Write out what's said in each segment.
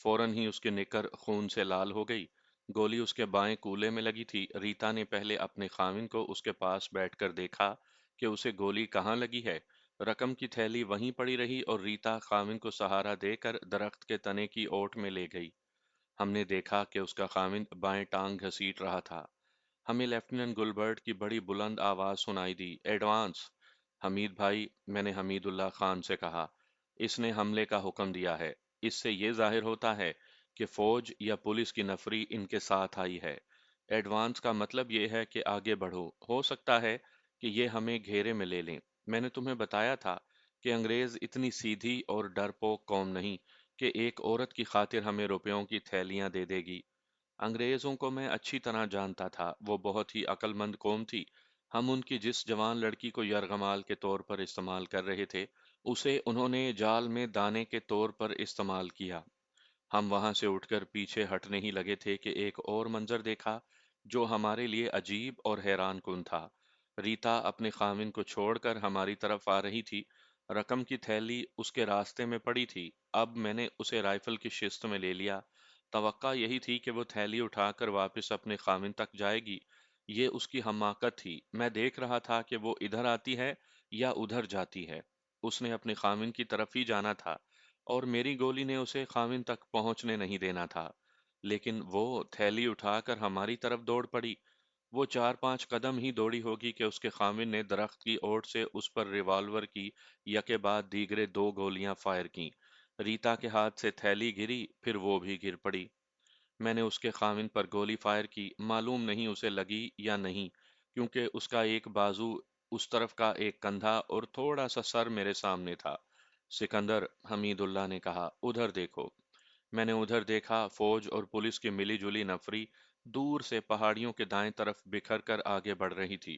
فوراً ہی اس کی نکر خون سے لال ہو گئی۔ گولی اس کے بائیں کولے میں لگی تھی۔ ریتا نے پہلے اپنے خاوند کو اس کے پاس بیٹھ کر دیکھا کہ اسے گولی کہاں لگی ہے۔ رقم کی تھیلی وہیں پڑی رہی اور ریتا خاوند کو سہارا دے کر درخت کے تنے کی اوٹ میں لے گئی۔ ہم نے دیکھا کہ اس کا خاوند بائیں ٹانگ گھسیٹ رہا تھا۔ ہمیں لیفٹیننٹ گلبرٹ کی بڑی بلند آواز سنائی دی، ایڈوانس! حمید بھائی، میں نے حمید اللہ خان سے کہا، اس نے حملے کا حکم دیا ہے۔ اس سے یہ ظاہر ہوتا ہے کہ فوج یا پولیس کی نفری ان کے ساتھ آئی ہے۔ ایڈوانس کا مطلب یہ ہے کہ آگے بڑھو، ہو سکتا ہے کہ یہ ہمیں گھیرے میں لے لیں۔ میں نے تمہیں بتایا تھا کہ انگریز اتنی سیدھی اور ڈرپوک قوم نہیں کہ ایک عورت کی خاطر ہمیں روپیوں کی تھیلیاں دے دے گی۔ انگریزوں کو میں اچھی طرح جانتا تھا، وہ بہت ہی عقل مند قوم تھی۔ ہم ان کی جس جوان لڑکی کو یرغمال کے طور پر استعمال کر رہے تھے، اسے انہوں نے جال میں دانے کے طور پر استعمال کیا۔ ہم وہاں سے اٹھ کر پیچھے ہٹنے ہی لگے تھے کہ ایک اور منظر دیکھا جو ہمارے لیے عجیب اور حیران کن تھا۔ ریتا اپنے خاوند کو چھوڑ کر ہماری طرف آ رہی تھی۔ رقم کی تھیلی اس کے راستے میں پڑی تھی۔ اب میں نے اسے رائفل کی شست میں لے لیا۔ توقع یہی تھی کہ وہ تھیلی اٹھا کر واپس اپنے خاوند تک جائے گی۔ یہ اس کی حماقت تھی۔ میں دیکھ رہا تھا کہ وہ ادھر آتی ہے یا ادھر جاتی ہے۔ اس نے اپنے خاوند کی طرف ہی جانا تھا اور میری گولی نے اسے خاوند تک پہنچنے نہیں دینا تھا۔ لیکن وہ تھیلی اٹھا کر ہماری طرف دوڑ پڑی۔ وہ 4 5 قدم ہی دوڑی ہوگی کہ اس کے خاوند نے درخت کی اوٹ سے اس پر ریوالور کی یکے بعد دیگرے 2 گولیاں فائر کیں۔ ریتا کے ہاتھ سے تھیلی گری، پھر وہ بھی گر پڑی۔ میں نے اس کے خاوند پر گولی فائر کی، معلوم نہیں اسے لگی یا نہیں، کیونکہ اس کا ایک بازو، اس طرف کا ایک کندھا اور تھوڑا سا سر میرے سامنے تھا۔ سکندر، حمید اللہ نے کہا، ادھر دیکھو۔ میں نے ادھر دیکھا، فوج اور پولیس کی ملی جلی نفری دور سے پہاڑیوں کے دائیں طرف بکھر کر آگے بڑھ رہی تھی،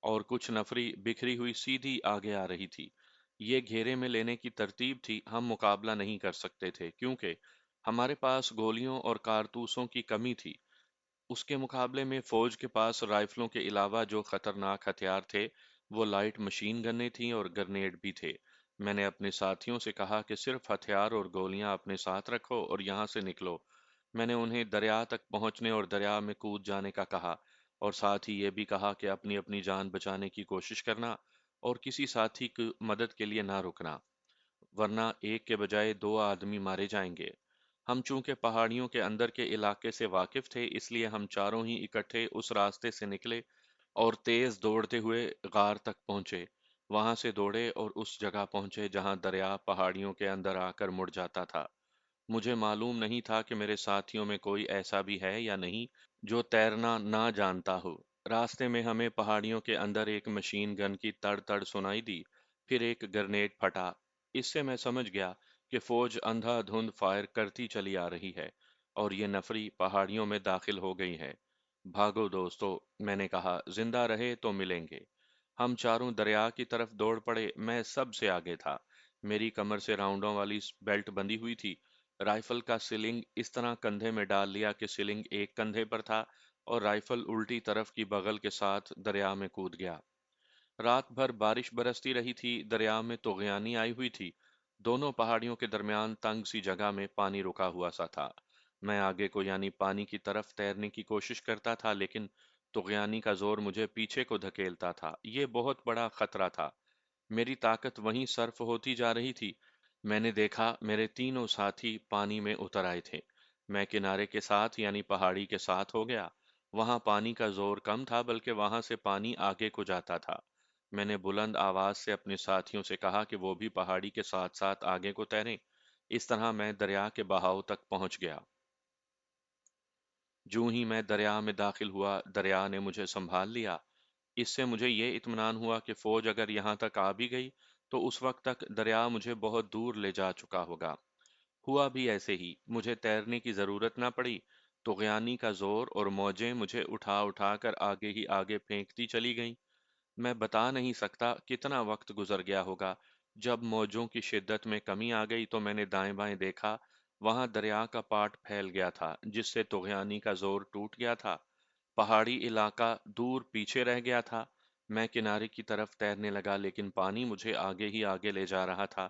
اور کچھ نفری بکھری ہوئی سیدھی آگے آ رہی تھی۔ یہ گھیرے میں لینے کی ترتیب تھی، ہم مقابلہ نہیں کر سکتے تھے کیونکہ ہمارے پاس گولیوں اور کارتوسوں کی کمی تھی۔ اس کے مقابلے میں فوج کے پاس رائفلوں کے علاوہ جو خطرناک ہتھیار تھے وہ لائٹ مشین گنیں تھیں اور گرنیڈ بھی تھے۔ میں نے اپنے ساتھیوں سے کہا کہ صرف ہتھیار اور گولیاں اپنے ساتھ رکھو اور یہاں سے نکلو۔ میں نے انہیں دریا تک پہنچنے اور دریا میں کود جانے کا کہا، اور ساتھ ہی یہ بھی کہا کہ اپنی اپنی جان بچانے کی کوشش کرنا اور کسی ساتھی کی مدد کے لیے نہ رکنا، ورنہ ایک کے بجائے 2 آدمی مارے جائیں گے۔ ہم چونکہ پہاڑیوں کے اندر کے علاقے سے واقف تھے، اس لیے ہم چاروں ہی اکٹھے اس راستے سے نکلے اور تیز دوڑتے ہوئے غار تک پہنچے۔ وہاں سے دوڑے اور اس جگہ پہنچے جہاں دریا پہاڑیوں کے اندر آ کر مڑ جاتا تھا۔ مجھے معلوم نہیں تھا کہ میرے ساتھیوں میں کوئی ایسا بھی ہے یا نہیں جو تیرنا نہ جانتا ہو۔ راستے میں ہمیں پہاڑیوں کے اندر ایک مشین گن کی تڑ تڑ سنائی دی، پھر ایک گرنیڈ پھٹا۔ اس سے میں سمجھ گیا کہ فوج اندھا دھند فائر کرتی چلی آ رہی ہے اور یہ نفری پہاڑیوں میں داخل ہو گئی ہے۔ بھاگو دوستو، میں نے کہا، زندہ رہے تو ملیں گے۔ ہم چاروں دریا کی طرف دوڑ پڑے، میں سب سے آگے تھا۔ میری کمر سے راؤنڈوں والی بیلٹ بندھی ہوئی تھی۔ رائفل کا سلنگ اس طرح کندھے میں ڈال لیا کہ سلنگ ایک کندھے پر تھا اور رائفل الٹی طرف کی بغل کے ساتھ دریا میں کود گیا۔ رات بھر بارش برستی رہی تھی، دریا میں طغیانی آئی ہوئی تھی۔ دونوں پہاڑیوں کے درمیان تنگ سی جگہ میں پانی رکا ہوا سا تھا۔ میں آگے کو یعنی پانی کی طرف تیرنے کی کوشش کرتا تھا، لیکن طغیانی کا زور مجھے پیچھے کو دھکیلتا تھا۔ یہ بہت بڑا خطرہ تھا۔ میری طاقت وہیں صرف ہوتی جا رہی تھی۔ میں نے دیکھا میرے تینوں ساتھی پانی میں اتر آئے تھے۔ میں کنارے کے ساتھ یعنی پہاڑی کے ساتھ ہو گیا۔ وہاں پانی کا زور کم تھا، بلکہ وہاں سے پانی آگے کو جاتا تھا۔ میں نے بلند آواز سے اپنے ساتھیوں سے کہا کہ وہ بھی پہاڑی کے ساتھ ساتھ آگے کو تیریں۔ اس طرح میں دریا کے بہاؤ تک پہنچ گیا۔ جوں ہی میں دریا میں داخل ہوا، دریا نے مجھے سنبھال لیا۔ اس سے مجھے یہ اطمینان ہوا کہ فوج اگر یہاں تک آ بھی گئی تو اس وقت تک دریا مجھے بہت دور لے جا چکا ہوگا۔ ہوا بھی ایسے ہی، مجھے تیرنے کی ضرورت نہ پڑی۔ طغیانی کا زور اور موجیں مجھے اٹھا اٹھا کر آگے ہی آگے پھینکتی چلی گئیں۔ میں بتا نہیں سکتا کتنا وقت گزر گیا ہوگا۔ جب موجوں کی شدت میں کمی آ گئی تو میں نے دائیں بائیں دیکھا، وہاں دریا کا پاٹ پھیل گیا تھا جس سے طغیانی کا زور ٹوٹ گیا تھا۔ پہاڑی علاقہ دور پیچھے رہ گیا تھا۔ میں کنارے کی طرف تیرنے لگا، لیکن پانی مجھے آگے ہی آگے لے جا رہا تھا۔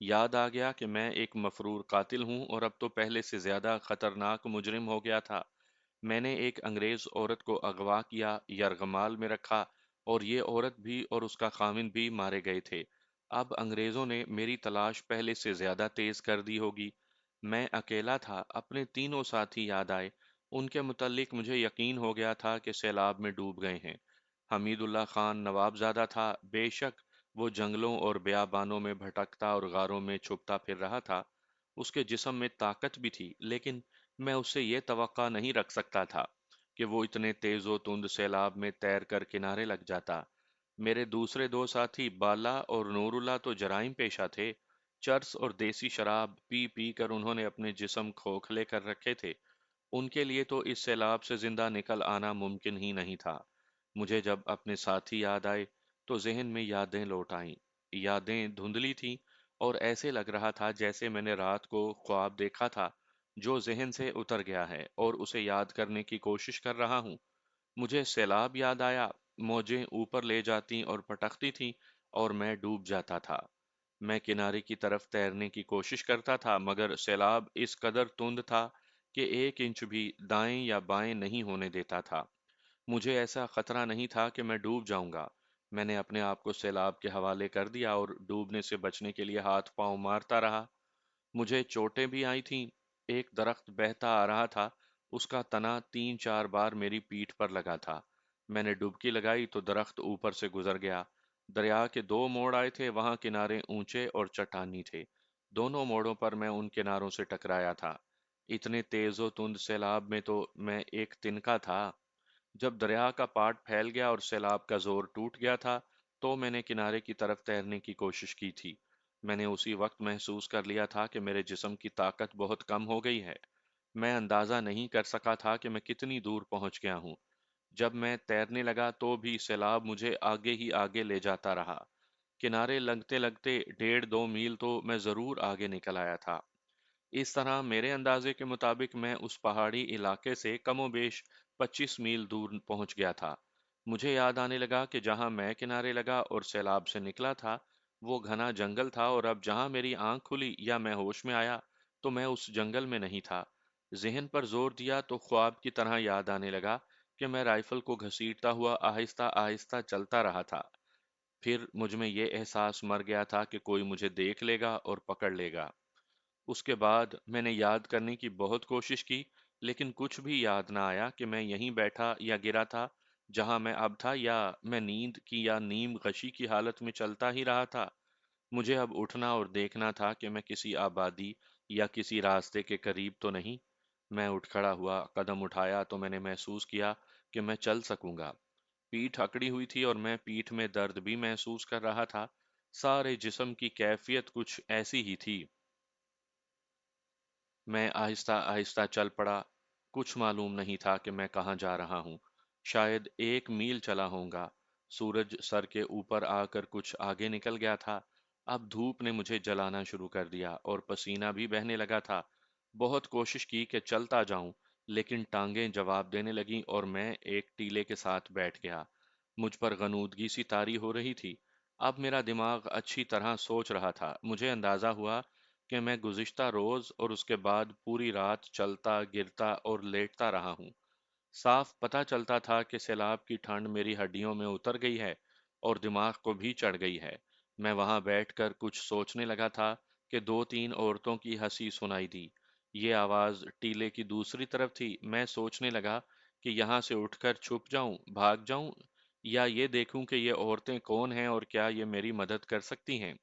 یاد آ گیا کہ میں ایک مفرور قاتل ہوں اور اب تو پہلے سے زیادہ خطرناک مجرم ہو گیا تھا۔ میں نے ایک انگریز عورت کو اغوا کیا، یرغمال میں رکھا، اور یہ عورت بھی اور اس کا خاوند بھی مارے گئے تھے۔ اب انگریزوں نے میری تلاش پہلے سے زیادہ تیز کر دی ہوگی۔ میں اکیلا تھا، اپنے تینوں ساتھی یاد آئے۔ ان کے متعلق مجھے یقین ہو گیا تھا کہ سیلاب میں ڈوب گئے ہیں۔ حمید اللہ خان نوابزادہ تھا، بے شک وہ جنگلوں اور بیابانوں میں بھٹکتا اور غاروں میں چھپتا پھر رہا تھا۔ اس کے جسم میں طاقت بھی تھی، لیکن میں اس سے یہ توقع نہیں رکھ سکتا تھا کہ وہ اتنے تیز و تند سیلاب میں تیر کر کنارے لگ جاتا۔ میرے دوسرے دو ساتھی بالا اور نور اللہ تو جرائم پیشہ تھے۔ چرس اور دیسی شراب پی پی کر انہوں نے اپنے جسم کھوکھلے کر رکھے تھے۔ ان کے لیے تو اس سیلاب سے زندہ نکل آنا ممکن ہی نہیں تھا۔ مجھے جب اپنے ساتھی یاد آئے تو ذہن میں یادیں لوٹ آئیں۔ یادیں دھندلی تھیں اور ایسے لگ رہا تھا جیسے میں نے رات کو خواب دیکھا تھا جو ذہن سے اتر گیا ہے اور اسے یاد کرنے کی کوشش کر رہا ہوں۔ مجھے سیلاب یاد آیا، موجیں اوپر لے جاتی اور پٹکتی تھیں اور میں ڈوب جاتا تھا۔ میں کنارے کی طرف تیرنے کی کوشش کرتا تھا مگر سیلاب اس قدر تند تھا کہ ایک انچ بھی دائیں یا بائیں نہیں ہونے دیتا تھا۔ مجھے ایسا خطرہ نہیں تھا کہ میں ڈوب جاؤں گا۔ میں نے اپنے آپ کو سیلاب کے حوالے کر دیا اور ڈوبنے سے بچنے کے لیے ہاتھ پاؤں مارتا رہا۔ مجھے چوٹیں بھی آئی تھیں۔ ایک درخت بہتا آ رہا تھا، اس کا تنا تین چار بار میری پیٹھ پر لگا تھا۔ میں نے ڈبکی لگائی تو درخت اوپر سے گزر گیا۔ دریا کے دو موڑ آئے تھے، وہاں کنارے اونچے اور چٹانی تھے۔ دونوں موڑوں پر میں ان کناروں سے ٹکرایا تھا۔ اتنے تیز و تند سیلاب میں تو میں ایک تنکا تھا۔ جب دریا کا پاٹ پھیل گیا اور سیلاب کا زور ٹوٹ گیا تھا تو میں نے کنارے کی طرف تیرنے کی کوشش کی تھی۔ میں نے اسی وقت محسوس کر لیا تھا کہ میرے جسم کی طاقت بہت کم ہو گئی ہے۔ میں اندازہ نہیں کر سکا تھا کہ میں کتنی دور پہنچ گیا ہوں۔ جب میں تیرنے لگا تو بھی سیلاب مجھے آگے ہی آگے لے جاتا رہا۔ کنارے لگتے لگتے 1.5-2 میل تو میں ضرور آگے نکل آیا تھا۔ اس طرح میرے اندازے کے مطابق میں اس پہاڑی علاقے سے کم و بیش 25 میل دور پہنچ گیا تھا۔ مجھے یاد آنے لگا کہ جہاں میں کنارے لگا اور سیلاب سے نکلا تھا وہ گھنا جنگل تھا، اور اب جہاں میری آنکھ کھلی یا میں ہوش میں آیا تو میں اس جنگل میں نہیں تھا۔ ذہن پر زور دیا تو خواب کی طرح یاد آنے لگا کہ میں رائفل کو گھسیٹتا ہوا آہستہ آہستہ چلتا رہا تھا۔ پھر مجھ میں یہ احساس مر گیا تھا کہ کوئی مجھے دیکھ لے گا اور پکڑ لے گا۔ اس کے بعد میں نے یاد کرنے کی بہت کوشش کی، لیکن کچھ بھی یاد نہ آیا کہ میں یہیں بیٹھا یا گرا تھا جہاں میں اب تھا، یا میں نیند کی یا نیم غشی کی حالت میں چلتا ہی رہا تھا۔ مجھے اب اٹھنا اور دیکھنا تھا کہ میں کسی آبادی یا کسی راستے کے قریب تو نہیں۔ میں اٹھ کھڑا ہوا، قدم اٹھایا تو میں نے محسوس کیا کہ میں چل سکوں گا۔ پیٹھ اکڑی ہوئی تھی اور میں پیٹھ میں درد بھی محسوس کر رہا تھا۔ سارے جسم کی کیفیت کچھ ایسی ہی تھی۔ میں آہستہ آہستہ چل پڑا۔ کچھ معلوم نہیں تھا کہ میں کہاں جا رہا ہوں۔ شاید 1 میل چلا ہوں گا۔ سورج سر کے اوپر آ کر کچھ آگے نکل گیا تھا۔ اب دھوپ نے مجھے جلانا شروع کر دیا اور پسینہ بھی بہنے لگا تھا۔ بہت کوشش کی کہ چلتا جاؤں، لیکن ٹانگیں جواب دینے لگیں اور میں ایک ٹیلے کے ساتھ بیٹھ گیا۔ مجھ پر غنودگی سی طاری ہو رہی تھی۔ اب میرا دماغ اچھی طرح سوچ رہا تھا۔ مجھے اندازہ ہوا کہ میں گزشتہ روز اور اس کے بعد پوری رات چلتا، گرتا اور لیٹتا رہا ہوں۔ صاف پتہ چلتا تھا کہ سیلاب کی ٹھنڈ میری ہڈیوں میں اتر گئی ہے اور دماغ کو بھی چڑھ گئی ہے۔ میں وہاں بیٹھ کر کچھ سوچنے لگا تھا کہ 2-3 عورتوں کی ہنسی سنائی دی۔ یہ آواز ٹیلے کی دوسری طرف تھی۔ میں سوچنے لگا کہ یہاں سے اٹھ کر چھپ جاؤں، بھاگ جاؤں، یا یہ دیکھوں کہ یہ عورتیں کون ہیں اور کیا یہ میری مدد کر سکتی ہیں۔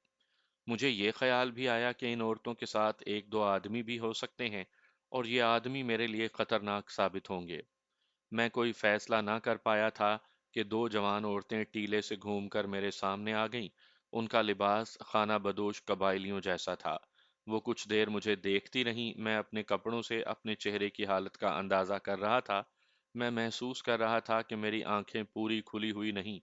مجھے یہ خیال بھی آیا کہ ان عورتوں کے ساتھ 1-2 آدمی بھی ہو سکتے ہیں اور یہ آدمی میرے لیے خطرناک ثابت ہوں گے۔ میں کوئی فیصلہ نہ کر پایا تھا کہ 2 جوان عورتیں ٹیلے سے گھوم کر میرے سامنے آ گئیں۔ ان کا لباس خانہ بدوش قبائلیوں جیسا تھا۔ وہ کچھ دیر مجھے دیکھتی رہیں۔ میں اپنے کپڑوں سے اپنے چہرے کی حالت کا اندازہ کر رہا تھا۔ میں محسوس کر رہا تھا کہ میری آنکھیں پوری کھلی ہوئی نہیں۔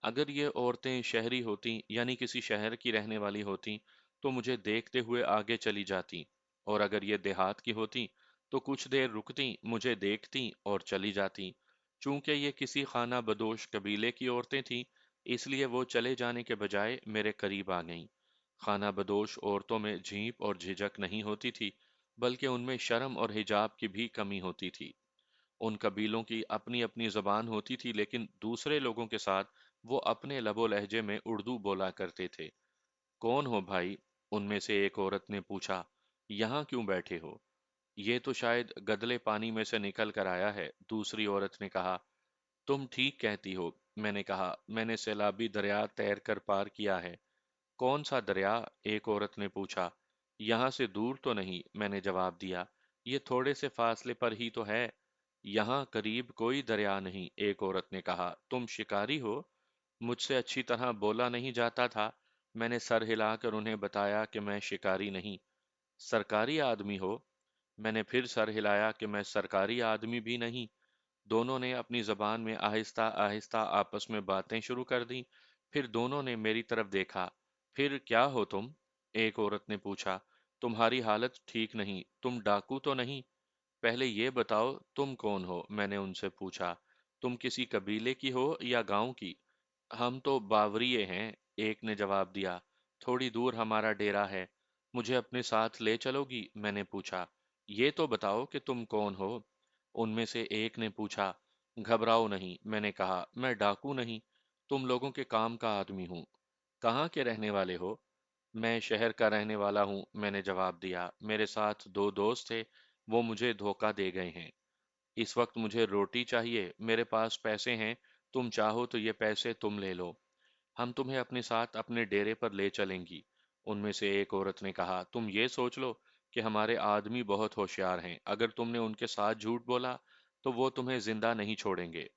اگر یہ عورتیں شہری ہوتیں، یعنی کسی شہر کی رہنے والی ہوتیں، تو مجھے دیکھتے ہوئے آگے چلی جاتیں، اور اگر یہ دیہات کی ہوتیں تو کچھ دیر رکتیں، مجھے دیکھتیں اور چلی جاتیں۔ چونکہ یہ کسی خانہ بدوش قبیلے کی عورتیں تھیں، اس لیے وہ چلے جانے کے بجائے میرے قریب آ گئیں۔ خانہ بدوش عورتوں میں جھیپ اور جھجک نہیں ہوتی تھی، بلکہ ان میں شرم اور حجاب کی بھی کمی ہوتی تھی۔ ان قبیلوں کی اپنی اپنی زبان ہوتی تھی، لیکن دوسرے لوگوں کے ساتھ وہ اپنے لب و لہجے میں اردو بولا کرتے تھے۔ کون ہو بھائی؟ ان میں سے ایک عورت نے پوچھا۔ یہاں کیوں بیٹھے ہو؟ یہ تو شاید گدلے پانی میں سے نکل کر آیا ہے، دوسری عورت نے کہا۔ تم ٹھیک کہتی ہو، میں نے کہا، میں نے سیلابی دریا تیر کر پار کیا ہے۔ کون سا دریا؟ ایک عورت نے پوچھا۔ یہاں سے دور تو نہیں، میں نے جواب دیا، یہ تھوڑے سے فاصلے پر ہی تو ہے۔ یہاں قریب کوئی دریا نہیں، ایک عورت نے کہا۔ تم شکاری ہو؟ مجھ سے اچھی طرح بولا نہیں جاتا تھا۔ میں نے سر ہلا کر انہیں بتایا کہ میں شکاری نہیں۔ سرکاری آدمی ہو؟ میں نے پھر سر ہلایا کہ میں سرکاری آدمی بھی نہیں۔ دونوں نے اپنی زبان میں آہستہ آہستہ آپس میں باتیں شروع کر دیں، پھر دونوں نے میری طرف دیکھا۔ پھر کیا ہو تم؟ ایک عورت نے پوچھا۔ تمہاری حالت ٹھیک نہیں، تم ڈاکو تو نہیں؟ پہلے یہ بتاؤ تم کون ہو، میں نے ان سے پوچھا۔ تم کسی قبیلے کی ہو یا گاؤں کی؟ ہم تو باوریے ہیں، ایک نے جواب دیا۔ تھوڑی دور ہمارا ڈیرا ہے، مجھے اپنے ساتھ لے چلو گی، میں نے پوچھا۔ یہ تو بتاؤ کہ تم کون ہو؟ ان میں سے ایک نے پوچھا۔ گھبراؤ نہیں، میں نے کہا، میں ڈاکو نہیں، تم لوگوں کے کام کا آدمی ہوں۔ کہاں کے رہنے والے ہو؟ میں شہر کا رہنے والا ہوں، میں نے جواب دیا۔ میرے ساتھ دو دوست تھے، وہ مجھے دھوکہ دے گئے ہیں۔ اس وقت مجھے روٹی چاہیے، میرے پاس پیسے ہیں، تم چاہو تو یہ پیسے تم لے لو، ہم تمہیں اپنے ساتھ اپنے ڈیرے پر لے چلیں گی۔ ان میں سے ایک عورت نے کہا، تم یہ سوچ لو کہ ہمارے آدمی بہت ہوشیار ہیں، اگر تم نے ان کے ساتھ جھوٹ بولا تو وہ تمہیں زندہ نہیں چھوڑیں گے۔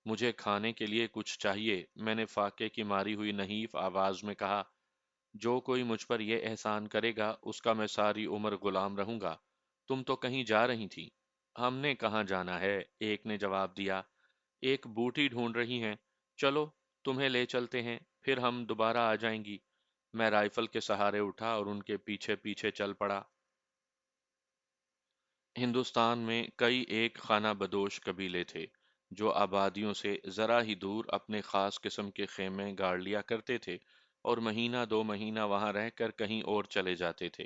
مجھے کھانے کے لیے کچھ چاہیے، میں نے فاقے کی ماری ہوئی نحیف آواز میں کہا۔ جو کوئی مجھ پر یہ احسان کرے گا اس کا میں ساری عمر غلام رہوں گا۔ تم تو کہیں جا رہی تھی۔ ہم نے کہاں جانا ہے، ایک نے جواب دیا۔ ایک بوٹی ڈھونڈ رہی ہیں، چلو تمہیں لے چلتے ہیں، پھر ہم دوبارہ آ جائیں گی۔ میں رائفل کے سہارے اٹھا اور ان کے پیچھے پیچھے چل پڑا۔ ہندوستان میں کئی ایک خانہ بدوش قبیلے تھے جو آبادیوں سے ذرا ہی دور اپنے خاص قسم کے خیمے گاڑ لیا کرتے تھے اور مہینہ دو مہینہ وہاں رہ کر کہیں اور چلے جاتے تھے۔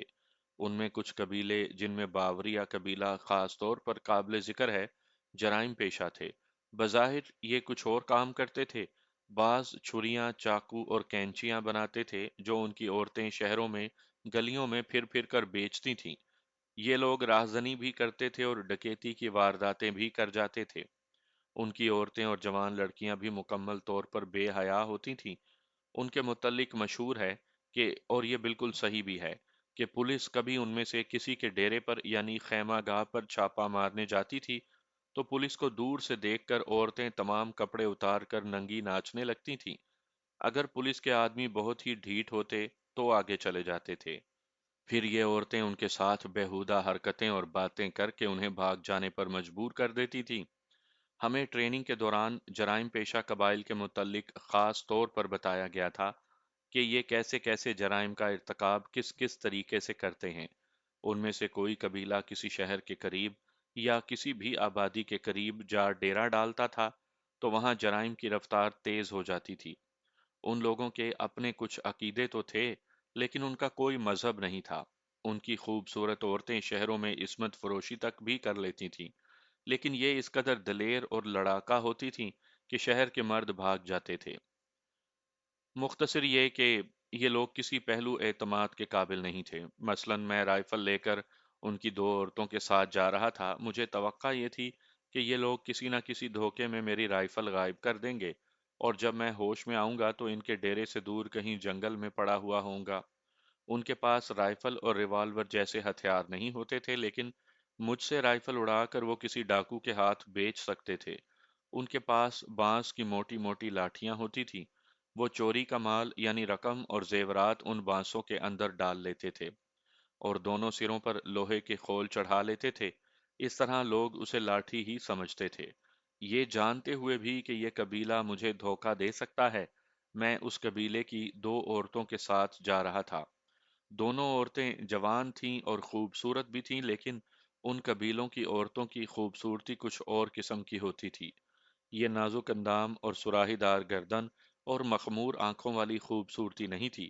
ان میں کچھ قبیلے، جن میں باوریا قبیلہ خاص طور پر قابل ذکر ہے، جرائم پیشہ تھے۔ بظاہر یہ کچھ اور کام کرتے تھے، بعض چھریاں، چاقو اور کینچیاں بناتے تھے جو ان کی عورتیں شہروں میں گلیوں میں پھر پھر کر بیچتی تھیں۔ یہ لوگ رہزنی بھی کرتے تھے اور ڈکیتی کی وارداتیں بھی کر جاتے تھے۔ ان کی عورتیں اور جوان لڑکیاں بھی مکمل طور پر بے حیا ہوتی تھیں۔ ان کے متعلق مشہور ہے کہ، اور یہ بالکل صحیح بھی ہے، کہ پولیس کبھی ان میں سے کسی کے ڈیرے پر یعنی خیمہ گاہ پر چھاپا مارنے جاتی تھی تو پولیس کو دور سے دیکھ کر عورتیں تمام کپڑے اتار کر ننگی ناچنے لگتی تھیں۔ اگر پولیس کے آدمی بہت ہی ڈھیٹ ہوتے تو آگے چلے جاتے تھے۔ پھر یہ عورتیں ان کے ساتھ بیہودہ حرکتیں اور باتیں کر کے انہیں بھاگ جانے پر مجبور کر دیتی تھیں۔ ہمیں ٹریننگ کے دوران جرائم پیشہ قبائل کے متعلق خاص طور پر بتایا گیا تھا کہ یہ کیسے کیسے جرائم کا ارتکاب کس کس طریقے سے کرتے ہیں۔ ان میں سے کوئی قبیلہ کسی شہر کے قریب یا کسی بھی آبادی کے قریب جا ڈیرا ڈالتا تھا تو وہاں جرائم کی رفتار تیز ہو جاتی تھی۔ ان لوگوں کے اپنے کچھ عقیدے تو تھے، لیکن ان کا کوئی مذہب نہیں تھا۔ ان کی خوبصورت عورتیں شہروں میں عصمت فروشی تک بھی کر لیتی تھیں، لیکن یہ اس قدر دلیر اور لڑاکا ہوتی تھیں کہ شہر کے مرد بھاگ جاتے تھے۔ مختصر یہ کہ یہ لوگ کسی پہلو اعتماد کے قابل نہیں تھے۔ مثلا میں رائفل لے کر ان کی دو عورتوں کے ساتھ جا رہا تھا، مجھے توقع یہ تھی کہ یہ لوگ کسی نہ کسی دھوکے میں میری رائفل غائب کر دیں گے اور جب میں ہوش میں آؤں گا تو ان کے ڈیرے سے دور کہیں جنگل میں پڑا ہوا ہوں گا۔ ان کے پاس رائفل اور ریوالور جیسے ہتھیار نہیں ہوتے تھے، لیکن مجھ سے رائفل اڑا کر وہ کسی ڈاکو کے ہاتھ بیچ سکتے تھے۔ ان کے پاس بانس کی موٹی موٹی لاٹھیاں ہوتی تھیں، وہ چوری کا مال یعنی رقم اور زیورات ان بانسوں کے اندر ڈال لیتے تھے اور دونوں سروں پر لوہے کے خول چڑھا لیتے تھے۔ اس طرح لوگ اسے لاٹھی ہی سمجھتے تھے۔ یہ جانتے ہوئے بھی کہ یہ قبیلہ مجھے دھوکہ دے سکتا ہے، میں اس قبیلے کی دو عورتوں کے ساتھ جا رہا تھا۔ دونوں عورتیں جوان تھیں اور خوبصورت بھی تھیں، لیکن ان قبیلوں کی عورتوں کی خوبصورتی کچھ اور قسم کی ہوتی تھی۔ یہ نازک اندام اور سراہی دار گردن اور مخمور آنکھوں والی خوبصورتی نہیں تھی،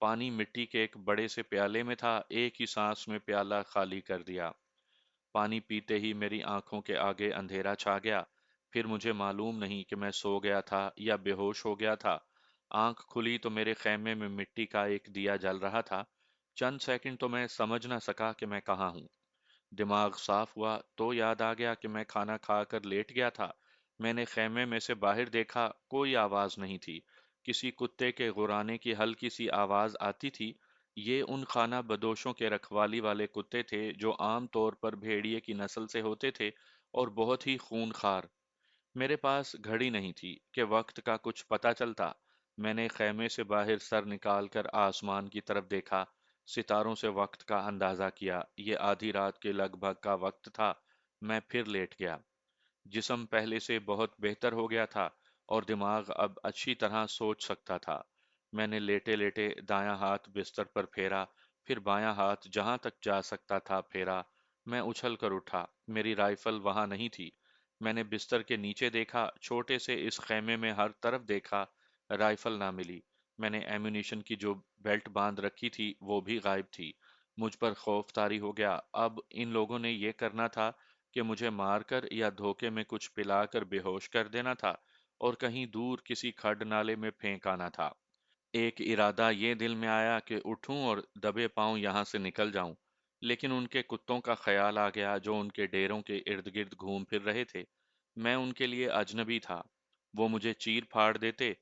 پانی مٹی کے ایک بڑے سے پیالے میں تھا، ایک ہی سانس میں پیالہ خالی کر دیا۔ پانی پیتے ہی میری آنکھوں کے آگے اندھیرا چھا گیا، پھر مجھے معلوم نہیں کہ میں سو گیا تھا یا بے ہوش ہو گیا تھا۔ آنکھ کھلی تو میرے خیمے میں مٹی کا ایک دیا جل رہا تھا۔ چند سیکنڈ تو میں سمجھ نہ سکا کہ میں کہاں ہوں۔ دماغ صاف ہوا تو یاد آ گیا کہ میں کھانا کھا کر لیٹ گیا تھا۔ میں نے خیمے میں سے باہر دیکھا، کوئی آواز نہیں تھی۔ کسی کتے کے غرانے کی ہلکی سی آواز آتی تھی۔ یہ ان خانہ بدوشوں کے رکھوالی والے کتے تھے جو عام طور پر بھیڑیے کی نسل سے ہوتے تھے اور بہت ہی خون خوار۔ میرے پاس گھڑی نہیں تھی کہ وقت کا کچھ پتہ چلتا۔ میں نے خیمے سے باہر سر نکال کر آسمان کی طرف دیکھا، ستاروں سے وقت کا اندازہ کیا۔ یہ آدھی رات کے لگ بھگ کا وقت تھا۔ میں پھر لیٹ گیا۔ جسم پہلے سے بہت بہتر ہو گیا تھا اور دماغ اب اچھی طرح سوچ سکتا تھا۔ میں نے لیٹے لیٹے دایاں ہاتھ بستر پر پھیرا، پھر بایاں ہاتھ جہاں تک جا سکتا تھا پھیرا۔ میں اچھل کر اٹھا، میری رائفل وہاں نہیں تھی۔ میں نے بستر کے نیچے دیکھا، چھوٹے سے اس خیمے میں ہر طرف دیکھا، رائفل نہ ملی۔ میں نے ایمونیشن کی جو بیلٹ باندھ رکھی تھی وہ بھی غائب تھی۔ مجھ پر خوف طاری ہو گیا۔ اب ان لوگوں نے یہ کرنا تھا کہ مجھے مار کر یا دھوکے میں کچھ پلا کر بے ہوش کر دینا تھا اور کہیں دور کسی کھڈ نالے میں پھینک آنا تھا۔ ایک ارادہ یہ دل میں آیا کہ اٹھوں اور دبے پاؤں یہاں سے نکل جاؤں، لیکن ان کے کتوں کا خیال آ گیا جو ان کے ڈیروں کے ارد گرد گھوم پھر رہے تھے۔ میں ان کے لیے اجنبی تھا، وہ مجھے چیر پھاڑ دیتے۔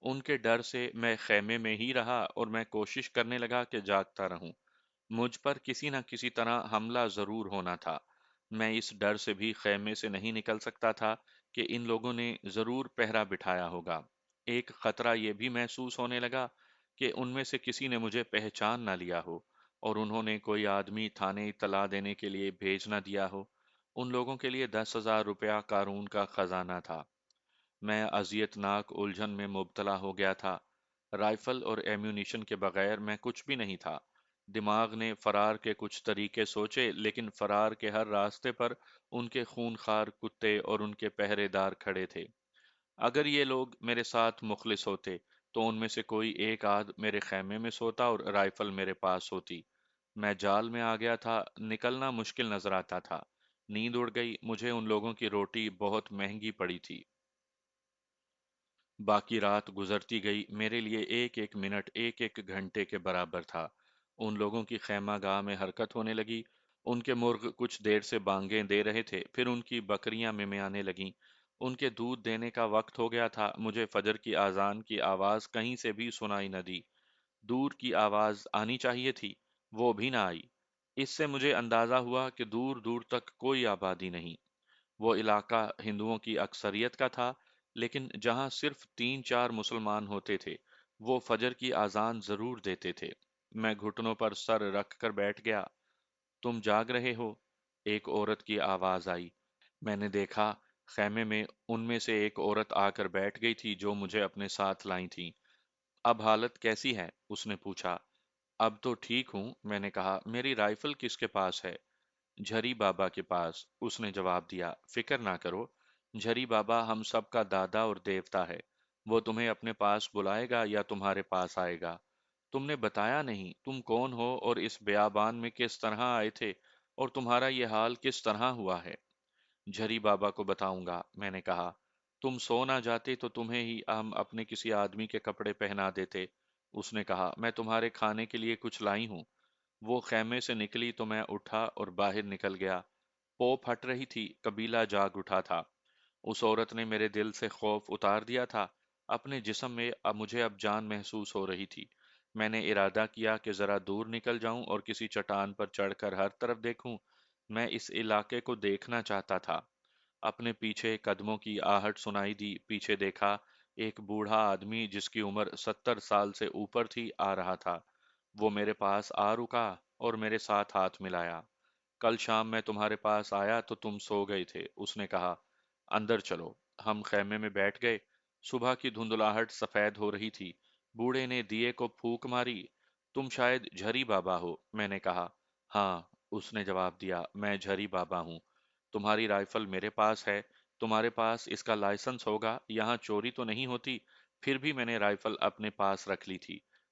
ان کے ڈر سے میں خیمے میں ہی رہا اور میں کوشش کرنے لگا کہ جاگتا رہوں۔ مجھ پر کسی نہ کسی طرح حملہ ضرور ہونا تھا۔ میں اس ڈر سے بھی خیمے سے نہیں نکل سکتا تھا کہ ان لوگوں نے ضرور پہرا بٹھایا ہوگا۔ ایک خطرہ یہ بھی محسوس ہونے لگا کہ ان میں سے کسی نے مجھے پہچان نہ لیا ہو اور انہوں نے کوئی آدمی تھانے اطلاع دینے کے لیے بھیج نہ دیا ہو۔ ان لوگوں کے لیے 10,000 روپیہ قارون کا خزانہ تھا۔ میں اذیت ناک الجھن میں مبتلا ہو گیا تھا۔ رائفل اور ایمیونیشن کے بغیر میں کچھ بھی نہیں تھا۔ دماغ نے فرار کے کچھ طریقے سوچے، لیکن فرار کے ہر راستے پر ان کے خونخوار کتے اور ان کے پہرے دار کھڑے تھے۔ اگر یہ لوگ میرے ساتھ مخلص ہوتے تو ان میں سے کوئی ایک آدھ میرے خیمے میں سوتا اور رائفل میرے پاس ہوتی۔ میں جال میں آ گیا تھا، نکلنا مشکل نظر آتا تھا۔ نیند اڑ گئی، مجھے ان لوگوں کی روٹی بہت مہنگی پڑی تھی۔ باقی رات گزرتی گئی، میرے لیے ایک ایک منٹ ایک ایک گھنٹے کے برابر تھا۔ ان لوگوں کی خیمہ گاہ میں حرکت ہونے لگی۔ ان کے مرغ کچھ دیر سے بانگیں دے رہے تھے، پھر ان کی بکریاں ممیانے لگیں۔ ان کے دودھ دینے کا وقت ہو گیا تھا۔ مجھے فجر کی اذان کی آواز کہیں سے بھی سنائی نہ دی۔ دور کی آواز آنی چاہیے تھی، وہ بھی نہ آئی۔ اس سے مجھے اندازہ ہوا کہ دور دور تک کوئی آبادی نہیں۔ وہ علاقہ ہندوؤں کی اکثریت کا تھا، لیکن جہاں صرف 3 4 مسلمان ہوتے تھے، وہ فجر کی اذان ضرور دیتے تھے۔ میں گھٹنوں پر سر رکھ کر بیٹھ گیا۔ تم جاگ رہے ہو؟ ایک عورت کی آواز آئی۔ میں نے دیکھا، خیمے میں ان میں سے ایک عورت آ کر بیٹھ گئی تھی جو مجھے اپنے ساتھ لائی تھی۔ اب حالت کیسی ہے؟ اس نے پوچھا۔ اب تو ٹھیک ہوں، میں نے کہا۔ میری رائفل کس کے پاس ہے؟ جھری بابا کے پاس، اس نے جواب دیا۔ فکر نہ کرو، جھری بابا ہم سب کا دادا اور دیوتا ہے۔ وہ تمہیں اپنے پاس بلائے گا یا تمہارے پاس آئے گا۔ تم نے بتایا نہیں تم کون ہو اور اس بیابان میں کس طرح آئے تھے اور تمہارا یہ حال کس طرح ہوا ہے۔ جھری بابا کو بتاؤں گا، میں نے کہا۔ تم سو نہ جاتے تو تمہیں ہی ہم اپنے کسی آدمی کے کپڑے پہنا دیتے۔ اس نے کہا، میں تمہارے کھانے کے لیے کچھ لائی ہوں۔ وہ خیمے سے نکلی تو میں اٹھا اور باہر نکل گیا۔ پوپ ہٹ رہی تھی، قبیلہ جاگ اٹھا تھا۔ اس عورت نے میرے دل سے خوف اتار دیا تھا۔ اپنے جسم میں مجھے اب جان محسوس ہو رہی تھی۔ میں نے ارادہ کیا کہ ذرا دور نکل جاؤں اور کسی چٹان پر چڑھ کر ہر طرف دیکھوں۔ میں اس علاقے کو دیکھنا چاہتا تھا۔ اپنے پیچھے قدموں کی آہٹ سنائی دی، پیچھے دیکھا، ایک بوڑھا آدمی جس کی عمر 70 سال سے اوپر تھی آ رہا تھا۔ وہ میرے پاس آ رکا اور میرے ساتھ ہاتھ ملایا۔ کل شام میں تمہارے پاس آیا تو تم سو گئے تھے، اس نے کہا۔ اندر چلو۔ ہم خیمے میں بیٹھ گئے۔ صبح کی دھندلاہٹ سفید ہو رہی تھی۔ بوڑھے نے دیے کو پھونک ماری۔ تم شاید جھری بابا ہو، میں نے کہا۔ ہاں، اس نے جواب دیا، میں جھری بابا ہوں۔ تمہاری رائفل میرے پاس ہے، تمہارے پاس اس کا لائسنس ہوگا، یہاں چوری تو نہیں ہوتی۔ پھر بھی میں نے رائفل اپنے پاس رکھ لی تھی۔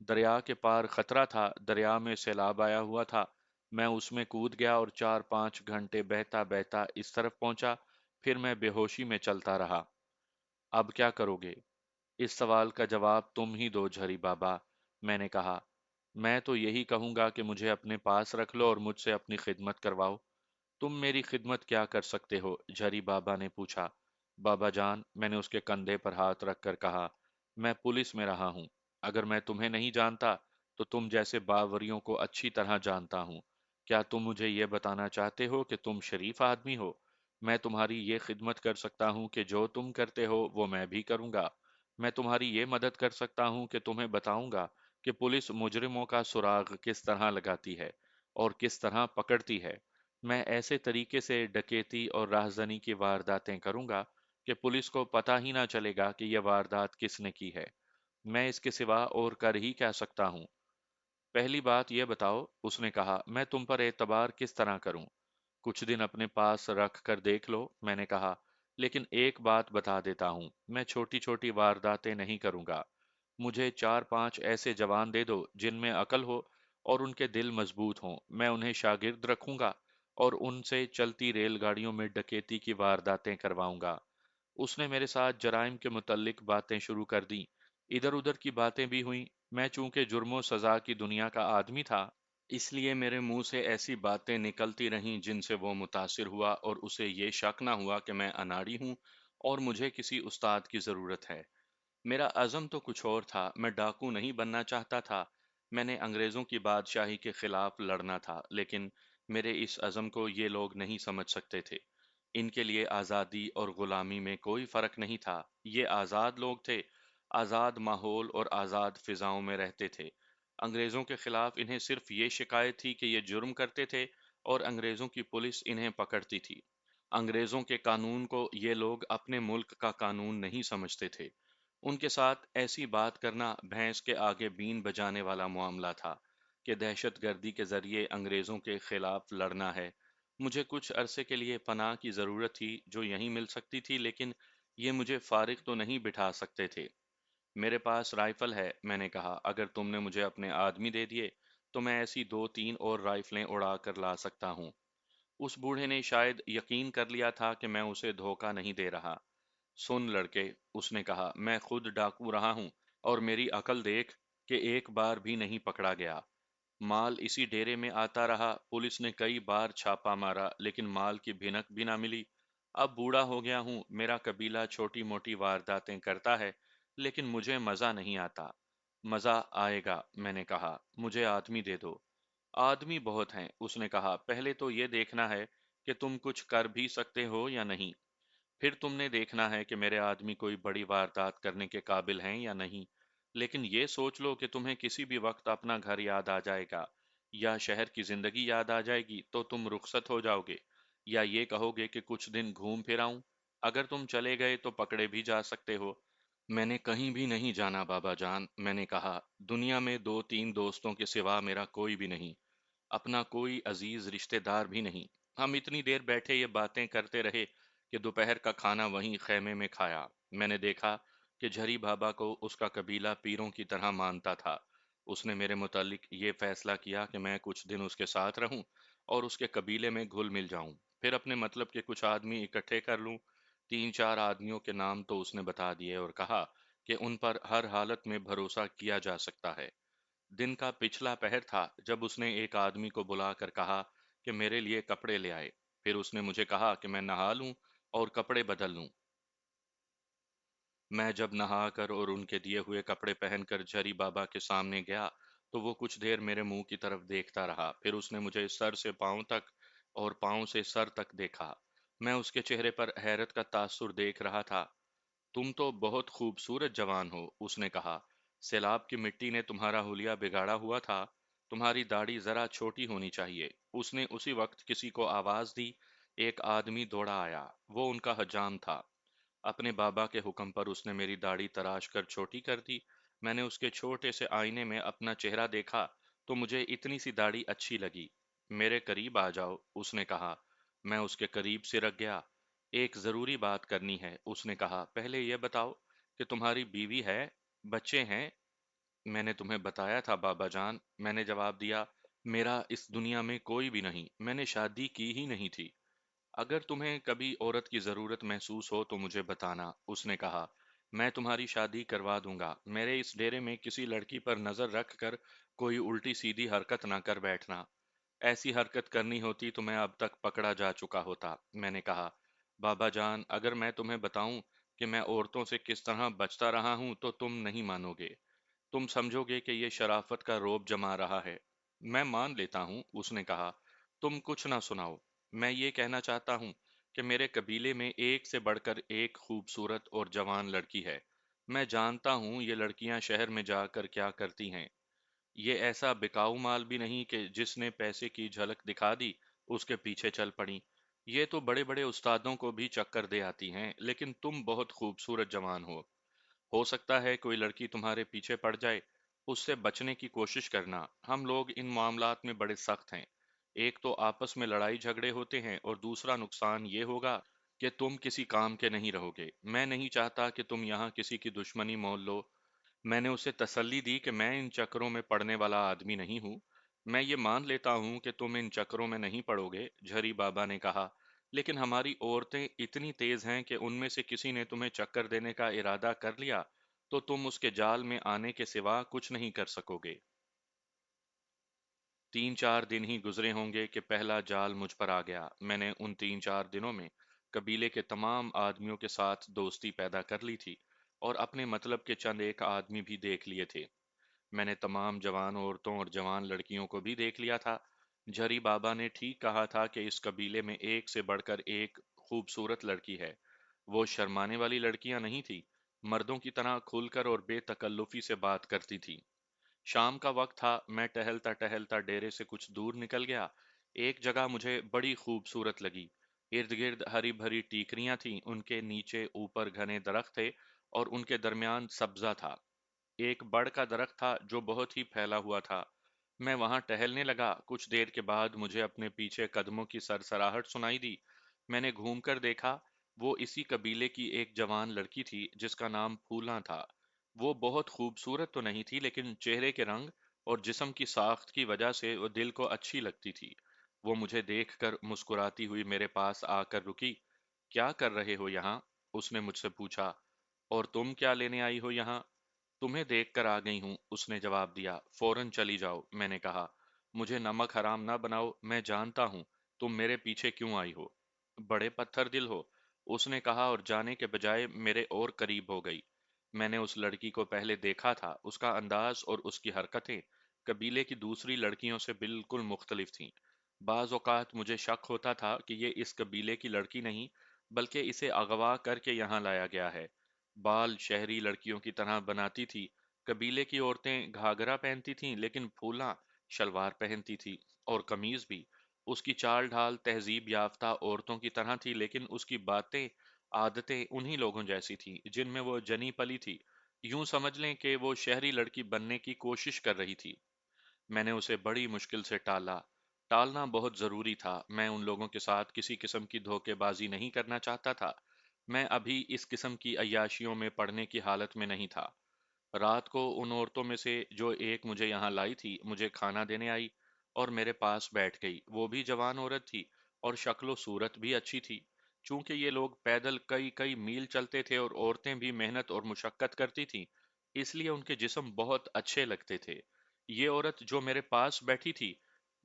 دریا کے پار خطرہ تھا، دریا میں سیلاب آیا ہوا تھا۔ میں اس میں کود گیا اور 4 5 گھنٹے بہتا بہتا اس طرف پہنچا، پھر میں بے ہوشی میں چلتا رہا۔ اب کیا کرو گے؟ اس سوال کا جواب تم ہی دو جھری بابا، میں نے کہا۔ میں تو یہی کہوں گا کہ مجھے اپنے پاس رکھ لو اور مجھ سے اپنی خدمت کرواؤ۔ تم میری خدمت کیا کر سکتے ہو؟ جھری بابا نے پوچھا۔ بابا جان، میں نے اس کے کندھے پر ہاتھ رکھ کر کہا، میں پولیس میں رہا ہوں۔ اگر میں تمہیں نہیں جانتا تو تم جیسے باوریوں کو اچھی طرح جانتا ہوں۔ کیا تم مجھے یہ بتانا چاہتے ہو کہ تم شریف آدمی ہو؟ میں تمہاری یہ خدمت کر سکتا ہوں کہ جو تم کرتے ہو وہ میں بھی کروں گا۔ میں تمہاری یہ مدد کر سکتا ہوں کہ تمہیں بتاؤں گا کہ پولیس مجرموں کا سراغ کس طرح لگاتی ہے اور کس طرح پکڑتی ہے۔ میں ایسے طریقے سے ڈکیتی اور راہزنی کی وارداتیں کروں گا کہ پولیس کو پتہ ہی نہ چلے گا کہ یہ واردات کس نے کی ہے۔ میں اس کے سوا اور کر ہی کیا سکتا ہوں؟ پہلی بات یہ بتاؤ، اس نے کہا، میں تم پر اعتبار کس طرح کروں؟ کچھ دن اپنے پاس رکھ کر دیکھ لو، میں نے کہا، لیکن ایک بات بتا دیتا ہوں، میں چھوٹی چھوٹی وارداتیں نہیں کروں گا۔ مجھے 4 5 ایسے جوان دے دو جن میں عقل ہو اور ان کے دل مضبوط ہوں، میں انہیں شاگرد رکھوں گا اور ان سے چلتی ریل گاڑیوں میں ڈکیتی کی وارداتیں کرواؤں گا۔ اس نے میرے ساتھ جرائم کے متعلق باتیں شروع کر دیں، ادھر ادھر کی باتیں بھی ہوئیں۔ میں چونکہ جرم و سزا کی دنیا کا آدمی تھا، اس لیے میرے منہ سے ایسی باتیں نکلتی رہیں جن سے وہ متاثر ہوا اور اسے یہ شک نہ ہوا کہ میں اناڑی ہوں اور مجھے کسی استاد کی ضرورت ہے۔ میرا عزم تو کچھ اور تھا، میں ڈاکو نہیں بننا چاہتا تھا۔ میں نے انگریزوں کی بادشاہی کے خلاف لڑنا تھا، لیکن میرے اس عزم کو یہ لوگ نہیں سمجھ سکتے تھے۔ ان کے لیے آزادی اور غلامی میں کوئی فرق نہیں تھا۔ یہ آزاد لوگ تھے، آزاد ماحول اور آزاد فضاؤں میں رہتے تھے۔ انگریزوں کے خلاف انہیں صرف یہ شکایت تھی کہ یہ جرم کرتے تھے اور انگریزوں کی پولیس انہیں پکڑتی تھی۔ انگریزوں کے قانون کو یہ لوگ اپنے ملک کا قانون نہیں سمجھتے تھے۔ ان کے ساتھ ایسی بات کرنا بھینس کے آگے بین بجانے والا معاملہ تھا کہ دہشت گردی کے ذریعے انگریزوں کے خلاف لڑنا ہے۔ مجھے کچھ عرصے کے لیے پناہ کی ضرورت تھی جو یہیں مل سکتی تھی، لیکن یہ مجھے فارغ تو نہیں بٹھا سکتے تھے۔ میرے پاس رائفل ہے، میں نے کہا، اگر تم نے مجھے اپنے آدمی دے دیے تو میں ایسی 2 3 اور رائفلیں اڑا کر لا سکتا ہوں۔ اس بوڑھے نے شاید یقین کر لیا تھا کہ میں اسے دھوکہ نہیں دے رہا۔ سن لڑکے، اس نے کہا، میں خود ڈاکو رہا ہوں اور میری عقل دیکھ کہ ایک بار بھی نہیں پکڑا گیا۔ مال اسی ڈیرے میں آتا رہا، پولیس نے کئی بار چھاپا مارا لیکن مال کی بھنک بھی نہ ملی۔ اب بوڑھا ہو گیا ہوں، میرا قبیلہ چھوٹی موٹی وارداتیں کرتا ہے لیکن مجھے مزہ نہیں آتا۔ مزہ آئے گا، میں نے کہا، مجھے آدمی دے دو۔ آدمی بہت ہیں، اس نے کہا، پہلے تو یہ دیکھنا ہے کہ تم کچھ کر بھی سکتے ہو یا نہیں۔ پھر تم نے دیکھنا ہے کہ میرے آدمی کوئی بڑی واردات کرنے کے قابل ہیں یا نہیں۔ لیکن یہ سوچ لو کہ تمہیں کسی بھی وقت اپنا گھر یاد آ جائے گا یا شہر کی زندگی یاد آ جائے گی تو تم رخصت ہو جاؤ گے، یا یہ کہو گے کہ کچھ دن گھوم پھر آؤں۔ اگر تم چلے گئے تو پکڑے بھی جا سکتے ہو۔ میں نے کہیں بھی نہیں جانا بابا جان، میں نے کہا، دنیا میں 2 3 دوستوں کے سوا میرا کوئی بھی نہیں، اپنا کوئی عزیز رشتہ دار بھی نہیں۔ ہم اتنی دیر بیٹھے یہ باتیں کرتے رہے کہ دوپہر کا کھانا وہیں خیمے میں کھایا۔ میں نے دیکھا کہ جھری بابا کو اس کا قبیلہ پیروں کی طرح مانتا تھا۔ اس نے میرے متعلق یہ فیصلہ کیا کہ میں کچھ دن اس کے ساتھ رہوں اور اس کے قبیلے میں گھل مل جاؤں، پھر اپنے مطلب کے کچھ آدمی اکٹھے کر لوں۔ 3 4 آدمیوں کے نام تو اس نے بتا دیے اور کہا کہ ان پر ہر حالت میں بھروسہ کیا جا سکتا ہے۔ دن کا پچھلا پہر تھا جب اس نے ایک آدمی کو بلا کر کہا کہ میرے لیے کپڑے لے آئے۔ پھر اس نے مجھے کہا کہ میں نہا لوں اور کپڑے بدل لوں۔ میں جب نہا کر اور ان کے دیے ہوئے کپڑے پہن کر جھری بابا کے سامنے گیا تو وہ کچھ دیر میرے منہ کی طرف دیکھتا رہا، پھر اس نے مجھے سر سے پاؤں تک اور پاؤں سے سر تک دیکھا۔ میں اس کے چہرے پر حیرت کا تاثر دیکھ رہا تھا۔ تم تو بہت خوبصورت جوان ہو، اس نے کہا۔ سیلاب کی مٹی نے تمہارا حلیہ بگاڑا ہوا تھا، تمہاری داڑھی ذرا چھوٹی ہونی چاہیے۔ اس نے اسی وقت کسی کو آواز دی، ایک آدمی دوڑا آیا، وہ ان کا حجام تھا۔ اپنے بابا کے حکم پر اس نے میری داڑھی تراش کر چھوٹی کر دی۔ میں نے اس کے چھوٹے سے آئینے میں اپنا چہرہ دیکھا تو مجھے اتنی سی داڑھی اچھی لگی۔ میرے قریب آ جاؤ، اس نے کہا۔ میں اس کے قریب سے رک گیا۔ ایک ضروری بات کرنی ہے، اس نے کہا، پہلے یہ بتاؤ کہ تمہاری بیوی ہے، بچے ہیں؟ میں نے تمہیں بتایا تھا بابا جان، میں نے جواب دیا، میرا اس دنیا میں کوئی بھی نہیں، میں نے شادی کی ہی نہیں تھی۔ اگر تمہیں کبھی عورت کی ضرورت محسوس ہو تو مجھے بتانا، اس نے کہا، میں تمہاری شادی کروا دوں گا۔ میرے اس ڈیرے میں کسی لڑکی پر نظر رکھ کر کوئی الٹی سیدھی حرکت نہ کر بیٹھنا، ایسی حرکت کرنی ہوتی تو میں اب تک پکڑا جا چکا ہوتا۔ میں نے کہا، بابا جان، اگر میں تمہیں بتاؤں کہ میں عورتوں سے کس طرح بچتا رہا ہوں تو تم نہیں مانو گے، تم سمجھو گے کہ یہ شرافت کا روب جما رہا ہے۔ میں مان لیتا ہوں، اس نے کہا، تم کچھ نہ سناؤ۔ میں یہ کہنا چاہتا ہوں کہ میرے قبیلے میں ایک سے بڑھ کر ایک خوبصورت اور جوان لڑکی ہے۔ میں جانتا ہوں یہ لڑکیاں شہر میں جا کر کیا کرتی ہیں۔ یہ ایسا بکاؤ مال بھی نہیں کہ جس نے پیسے کی جھلک دکھا دی اس کے پیچھے چل پڑی۔ یہ تو بڑے بڑے استادوں کو بھی چکر دے آتی ہیں، لیکن تم بہت خوبصورت جوان ہو سکتا ہے کوئی لڑکی تمہارے پیچھے پڑ جائے، اس سے بچنے کی کوشش کرنا۔ ہم لوگ ان معاملات میں بڑے سخت ہیں، ایک تو آپس میں لڑائی جھگڑے ہوتے ہیں اور دوسرا نقصان یہ ہوگا کہ تم کسی کام کے نہیں رہو گے۔ میں نہیں چاہتا کہ تم یہاں کسی کی دشمنی مول لو۔ میں نے اسے تسلی دی کہ میں ان چکروں میں پڑنے والا آدمی نہیں ہوں۔ میں یہ مان لیتا ہوں کہ تم ان چکروں میں نہیں پڑو گے، جھری بابا نے کہا، لیکن ہماری عورتیں اتنی تیز ہیں کہ ان میں سے کسی نے تمہیں چکر دینے کا ارادہ کر لیا تو تم اس کے جال میں آنے کے سوا کچھ نہیں کر سکو گے۔ 3 4 دن ہی گزرے ہوں گے کہ پہلا جال مجھ پر آ گیا۔ میں نے ان 3 4 دنوں میں قبیلے کے تمام آدمیوں کے ساتھ دوستی پیدا کر لی تھی اور اپنے مطلب کے چند ایک آدمی بھی دیکھ لیے تھے۔ میں نے تمام جوان عورتوں اور جوان لڑکیوں کو بھی دیکھ لیا تھا۔ جھری بابا نے ٹھیک کہا تھا کہ اس قبیلے میں ایک سے بڑھ کر ایک خوبصورت لڑکی ہے۔ وہ شرمانے والی لڑکیاں نہیں تھی، مردوں کی طرح کھل کر اور بے تکلفی سے بات کرتی تھی۔ شام کا وقت تھا، میں ٹہلتا ٹہلتا ڈیرے سے کچھ دور نکل گیا۔ ایک جگہ مجھے بڑی خوبصورت لگی۔ ارد گرد ہری بھری ٹیکریاں تھیں، ان کے نیچے اوپر گھنے درخت تھے اور ان کے درمیان سبزہ تھا۔ ایک بڑ کا درخت تھا جو بہت ہی پھیلا ہوا تھا۔ میں وہاں ٹہلنے لگا، کچھ دیر کے بعد مجھے اپنے پیچھے قدموں کی سرسراہٹ سنائی دی۔ میں نے گھوم کر دیکھا، وہ اسی قبیلے کی ایک جوان لڑکی تھی جس کا نام پھولاں تھا۔ وہ بہت خوبصورت تو نہیں تھی، لیکن چہرے کے رنگ اور جسم کی ساخت کی وجہ سے وہ دل کو اچھی لگتی تھی۔ وہ مجھے دیکھ کر مسکراتی ہوئی میرے پاس آ کر رکی۔ کیا کر رہے ہو یہاں؟ اس نے مجھ سے پوچھا۔ اور تم کیا لینے آئی ہو یہاں؟ تمہیں دیکھ کر آ گئی ہوں، اس نے جواب دیا۔ فوراً چلی جاؤ، میں نے کہا۔ مجھے نمک حرام نہ بناؤ، میں جانتا ہوں تم میرے پیچھے کیوں آئی ہو۔ بڑے پتھر دل ہو، اس نے کہا اور جانے کے بجائے میرے اور قریب ہو گئی۔ میں نے اس لڑکی کو پہلے دیکھا تھا، اس کا انداز اور اس کی حرکتیں قبیلے کی دوسری لڑکیوں سے بالکل مختلف تھیں۔ بعض اوقات مجھے شک ہوتا تھا کہ یہ اس قبیلے کی لڑکی نہیں بلکہ اسے اغوا کر کے یہاں لایا گیا ہے۔ بال شہری لڑکیوں کی طرح بناتی تھی۔ قبیلے کی عورتیں گھاگرا پہنتی تھیں لیکن پھولاں شلوار پہنتی تھی اور قمیض بھی۔ اس کی چال ڈھال تہذیب یافتہ عورتوں کی طرح تھی، لیکن اس کی باتیں عادتیں انہی لوگوں جیسی تھیں جن میں وہ جنی پلی تھی۔ یوں سمجھ لیں کہ وہ شہری لڑکی بننے کی کوشش کر رہی تھی۔ میں نے اسے بڑی مشکل سے ٹالا۔ ٹالنا بہت ضروری تھا، میں ان لوگوں کے ساتھ کسی قسم کی دھوکے بازی نہیں کرنا چاہتا تھا۔ میں ابھی اس قسم کی عیاشیوں میں پڑنے کی حالت میں نہیں تھا۔ رات کو ان عورتوں میں سے جو ایک مجھے یہاں لائی تھی مجھے کھانا دینے آئی اور میرے پاس بیٹھ گئی۔ وہ بھی جوان عورت تھی اور شکل و صورت بھی اچھی تھی۔ چونکہ یہ لوگ پیدل کئی کئی میل چلتے تھے اور عورتیں بھی محنت اور مشقت کرتی تھیں، اس لیے ان کے جسم بہت اچھے لگتے تھے۔ یہ عورت جو میرے پاس بیٹھی تھی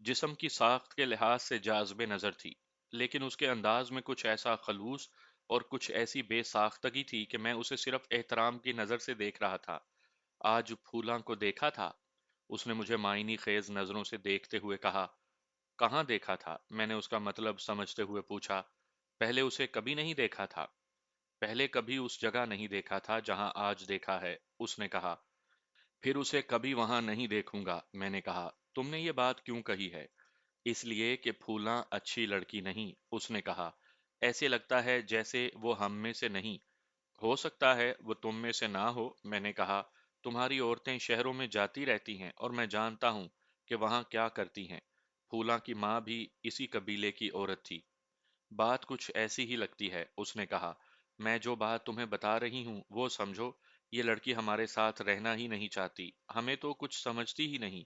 جسم کی ساخت کے لحاظ سے جاذب نظر تھی، لیکن اس کے انداز میں کچھ ایسا خلوص اور کچھ ایسی بے ساختگی تھی کہ میں اسے صرف احترام کی نظر سے دیکھ رہا تھا۔ آج پھولاں کو دیکھا تھا؟ اس نے مجھے معنی خیز نظروں سے دیکھتے ہوئے کہا۔ کہاں دیکھا تھا؟ میں نے اس کا مطلب سمجھتے ہوئے پوچھا۔ پہلے اسے کبھی نہیں دیکھا تھا؟ پہلے کبھی اس جگہ نہیں دیکھا تھا جہاں آج دیکھا ہے، اس نے کہا۔ پھر اسے کبھی وہاں نہیں دیکھوں گا، میں نے کہا۔ تم نے یہ بات کیوں کہی ہے؟ اس لیے کہ پھولاں اچھی لڑکی نہیں، اس نے کہا۔ ایسے لگتا ہے جیسے وہ ہم میں سے نہیں۔ ہو سکتا ہے وہ تم میں سے نہ ہو، میں نے کہا۔ تمہاری عورتیں شہروں میں جاتی رہتی ہیں اور میں جانتا ہوں کہ وہاں کیا کرتی ہیں۔ پھولاں کی ماں بھی اسی قبیلے کی عورت تھی۔ بات کچھ ایسی ہی لگتی ہے، اس نے کہا۔ میں جو بات تمہیں بتا رہی ہوں وہ سمجھو، یہ لڑکی ہمارے ساتھ رہنا ہی نہیں چاہتی، ہمیں تو کچھ سمجھتی ہی نہیں۔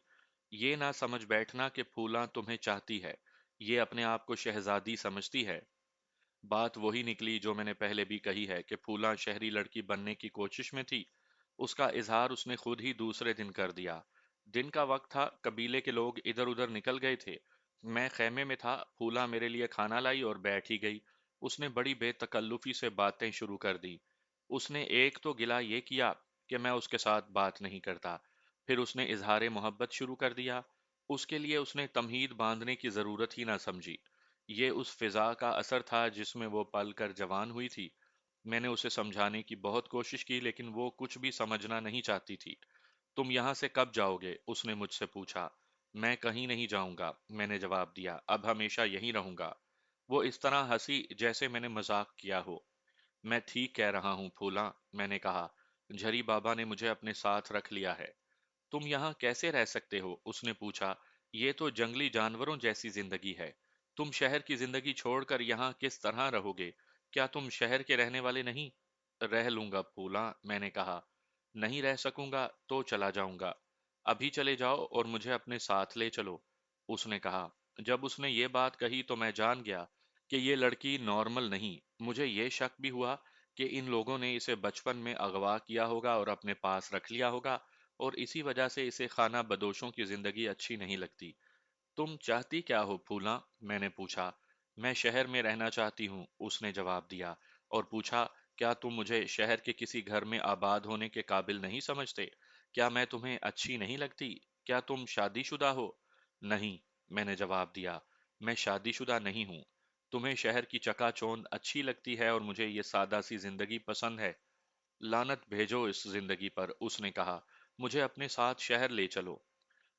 یہ نہ سمجھ بیٹھنا کہ پھولاں تمہیں چاہتی ہے، یہ اپنے آپ کو شہزادی سمجھتی ہے۔ بات وہی نکلی جو میں نے پہلے بھی کہی ہے کہ پھولاں شہری لڑکی بننے کی کوشش میں تھی۔ اس کا اظہار اس نے خود ہی دوسرے دن کر دیا۔ دن کا وقت تھا، قبیلے کے لوگ ادھر ادھر نکل گئے تھے۔ میں خیمے میں تھا، پھولا میرے لیے کھانا لائی اور بیٹھ ہی گئی۔ اس نے بڑی بے تکلفی سے باتیں شروع کر دی۔ اس نے ایک تو گلہ یہ کیا کہ میں اس کے ساتھ بات نہیں کرتا، پھر اس نے اظہار محبت شروع کر دیا۔ اس کے لیے اس نے تمہید باندھنے کی ضرورت ہی نہ سمجھی۔ یہ اس فضا کا اثر تھا جس میں وہ پل کر جوان ہوئی تھی۔ میں نے اسے سمجھانے کی بہت کوشش کی لیکن وہ کچھ بھی سمجھنا نہیں چاہتی تھی۔ تم یہاں سے کب جاؤ گے؟ اس نے مجھ سے پوچھا۔ میں کہیں نہیں جاؤں گا، میں نے جواب دیا، اب ہمیشہ یہیں رہوں گا۔ وہ اس طرح ہنسی جیسے میں نے مذاق کیا ہو۔ میں ٹھیک کہہ رہا ہوں پھولا، میں نے کہا، جھری بابا نے مجھے اپنے ساتھ رکھ لیا ہے۔ تم یہاں کیسے رہ سکتے ہو؟ اس نے پوچھا۔ یہ تو جنگلی جانوروں جیسی زندگی ہے، تم شہر کی زندگی چھوڑ کر یہاں کس طرح رہو گے؟ کیا تم شہر کے رہنے والے نہیں؟ رہ لوں گا پھولا، میں نے کہا۔ نہیں رہ سکوں گا تو چلا جاؤں گا۔ ابھی چلے جاؤ اور مجھے اپنے ساتھ لے چلو، اس نے کہا۔ جب اس نے یہ بات کہی تو میں جان گیا کہ یہ لڑکی نارمل نہیں۔ مجھے یہ شک بھی ہوا کہ ان لوگوں نے اسے بچپن میں اغوا کیا ہوگا اور اپنے پاس رکھ لیا ہوگا، اور اسی وجہ سے اسے خانہ بدوشوں کی زندگی اچھی نہیں لگتی۔ تم چاہتی کیا ہو پھولا؟ میں نے پوچھا۔ میں شہر میں رہنا چاہتی ہوں، اس نے جواب دیا، اور پوچھا، کیا تم مجھے شہر کے کسی گھر میں آباد ہونے کے قابل نہیں سمجھتے؟ کیا میں تمہیں اچھی نہیں لگتی؟ کیا تم شادی شدہ ہو؟ نہیں، میں نے جواب دیا، میں شادی شدہ نہیں ہوں۔ تمہیں شہر کی چکا چوند اچھی لگتی ہے اور مجھے یہ سادہ سی زندگی پسند ہے۔ لعنت بھیجو اس زندگی پر، اس نے کہا، مجھے اپنے ساتھ شہر لے چلو۔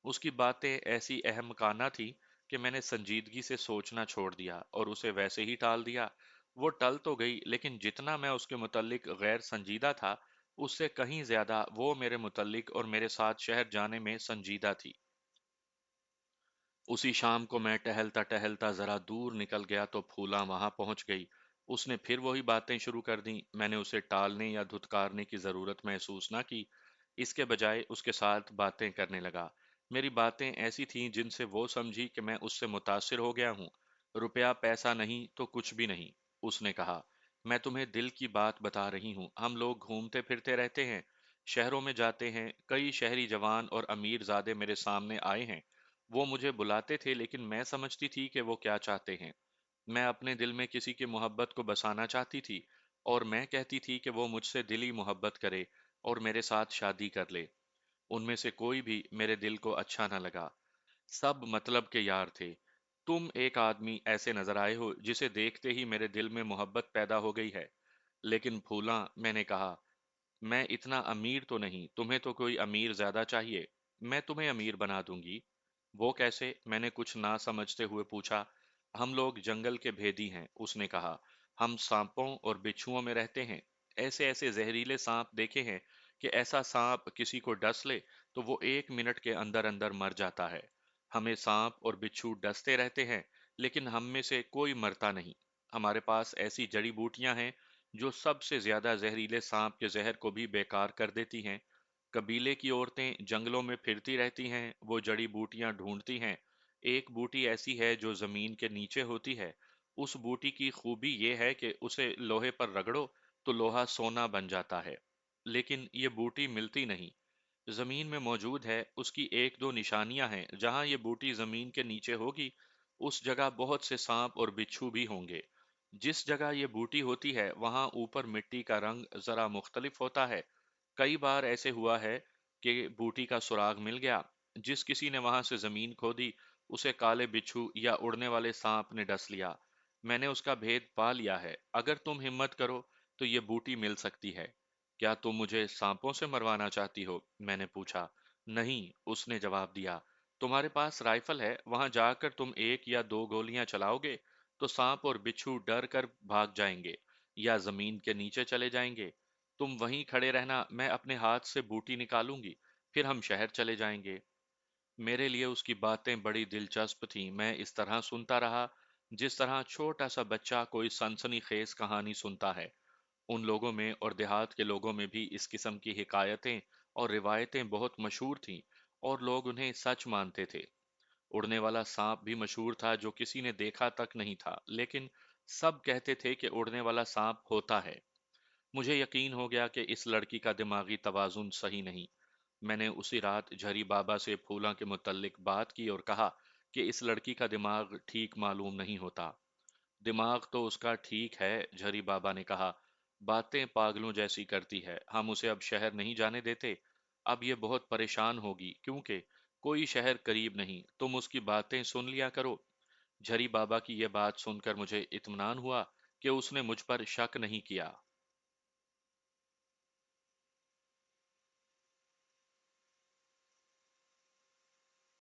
اس کی باتیں ایسی احمقانہ تھی کہ میں نے سنجیدگی سے سوچنا چھوڑ دیا اور اسے ویسے ہی ٹال دیا۔ وہ ٹل تو گئی لیکن جتنا میں اس کے متعلق غیر سنجیدہ تھا، اس سے کہیں زیادہ وہ میرے متعلق اور میرے ساتھ شہر جانے میں سنجیدہ تھی۔ اسی شام کو میں ٹہلتا ٹہلتا ذرا دور نکل گیا تو پھولا وہاں پہنچ گئی۔ اس نے پھر وہی باتیں شروع کر دیں۔ میں نے اسے ٹالنے یا دھتکارنے کی ضرورت محسوس نہ کی، اس کے بجائے اس کے ساتھ باتیں کرنے لگا۔ میری باتیں ایسی تھیں جن سے وہ سمجھی کہ میں اس سے متاثر ہو گیا ہوں۔ روپیہ پیسہ نہیں تو کچھ بھی نہیں، اس نے کہا۔ میں تمہیں دل کی بات بتا رہی ہوں، ہم لوگ گھومتے پھرتے رہتے ہیں، شہروں میں جاتے ہیں، کئی شہری جوان اور امیر زادے میرے سامنے آئے ہیں۔ وہ مجھے بلاتے تھے لیکن میں سمجھتی تھی کہ وہ کیا چاہتے ہیں۔ میں اپنے دل میں کسی کی محبت کو بسانا چاہتی تھی، اور میں کہتی تھی کہ وہ مجھ سے دلی محبت کرے اور میرے ساتھ شادی کر لے۔ ان میں سے کوئی بھی میرے دل کو اچھا نہ لگا، سب مطلب کے یار تھے۔ تم ایک آدمی ایسے نظر آئے ہو جسے دیکھتے ہی میرے دل میں محبت پیدا ہو گئی ہے۔ لیکن پھولا، میں نے کہا، میں اتنا امیر تو نہیں، تمہیں تو کوئی امیر زیادہ چاہیے، میں تمہیں امیر بنا دوں گی۔ وہ کیسے؟ میں نے کچھ نہ سمجھتے ہوئے پوچھا۔ ہم لوگ جنگل کے بھیدی ہیں، اس نے کہا، ہم سانپوں اور بچھوؤں میں رہتے ہیں، ایسے ایسے زہریلے سانپ دیکھے ہیں کہ ایسا سانپ کسی کو ڈس لے تو وہ 1 منٹ کے اندر اندر مر جاتا ہے۔ ہمیں سانپ اور بچھو ڈستے رہتے ہیں لیکن ہم میں سے کوئی مرتا نہیں۔ ہمارے پاس ایسی جڑی بوٹیاں ہیں جو سب سے زیادہ زہریلے سانپ کے زہر کو بھی بیکار کر دیتی ہیں۔ قبیلے کی عورتیں جنگلوں میں پھرتی رہتی ہیں، وہ جڑی بوٹیاں ڈھونڈتی ہیں۔ ایک بوٹی ایسی ہے جو زمین کے نیچے ہوتی ہے۔ اس بوٹی کی خوبی یہ ہے کہ اسے لوہے پر رگڑو تو لوہا سونا بن جاتا ہے، لیکن یہ بوٹی ملتی نہیں۔ زمین میں موجود ہے، اس کی ایک دو نشانیاں ہیں، جہاں یہ بوٹی زمین کے نیچے ہوگی اس جگہ بہت سے سانپ اور بچھو بھی ہوں گے۔ جس جگہ یہ بوٹی ہوتی ہے وہاں اوپر مٹی کا رنگ ذرا مختلف ہوتا ہے۔ کئی بار ایسے ہوا ہے کہ بوٹی کا سراغ مل گیا، جس کسی نے وہاں سے زمین کھودی اسے کالے بچھو یا اڑنے والے سانپ نے ڈس لیا۔ میں نے اس کا بھید پا لیا ہے، اگر تم ہمت کرو تو یہ بوٹی مل سکتی ہے۔ کیا تم مجھے سانپوں سے مروانا چاہتی ہو؟ میں نے پوچھا۔ نہیں، اس نے جواب دیا، تمہارے پاس رائفل ہے، وہاں جا کر تم 1 یا 2 گولیاں چلاؤ گے تو سانپ اور بچھو ڈر کر بھاگ جائیں گے یا زمین کے نیچے چلے جائیں گے۔ تم وہیں کھڑے رہنا، میں اپنے ہاتھ سے بوٹی نکالوں گی، پھر ہم شہر چلے جائیں گے۔ میرے لیے اس کی باتیں بڑی دلچسپ تھیں۔ میں اس طرح سنتا رہا جس طرح چھوٹا سا بچہ کوئی سنسنی خیز کہانی سنتا ہے۔ ان لوگوں میں اور دیہات کے لوگوں میں بھی اس قسم کی حکایتیں اور روایتیں بہت مشہور تھیں، اور لوگ انہیں سچ مانتے تھے۔ اڑنے والا سانپ بھی مشہور تھا جو کسی نے دیکھا تک نہیں تھا، لیکن سب کہتے تھے کہ اڑنے والا سانپ ہوتا ہے۔ مجھے یقین ہو گیا کہ اس لڑکی کا دماغی توازن صحیح نہیں۔ میں نے اسی رات جھری بابا سے پھولاں کے متعلق بات کی اور کہا کہ اس لڑکی کا دماغ ٹھیک معلوم نہیں ہوتا۔ دماغ تو اس کا ٹھیک ہے، جھری بابا نے کہا، باتیں پاگلوں جیسی کرتی ہے، ہم اسے اب شہر نہیں جانے دیتے۔ اب یہ بہت پریشان ہوگی کیونکہ کوئی شہر قریب نہیں، تم اس کی باتیں سن لیا کرو۔ جھری بابا کی یہ بات سن کر مجھے اطمینان ہوا کہ اس نے مجھ پر شک نہیں کیا۔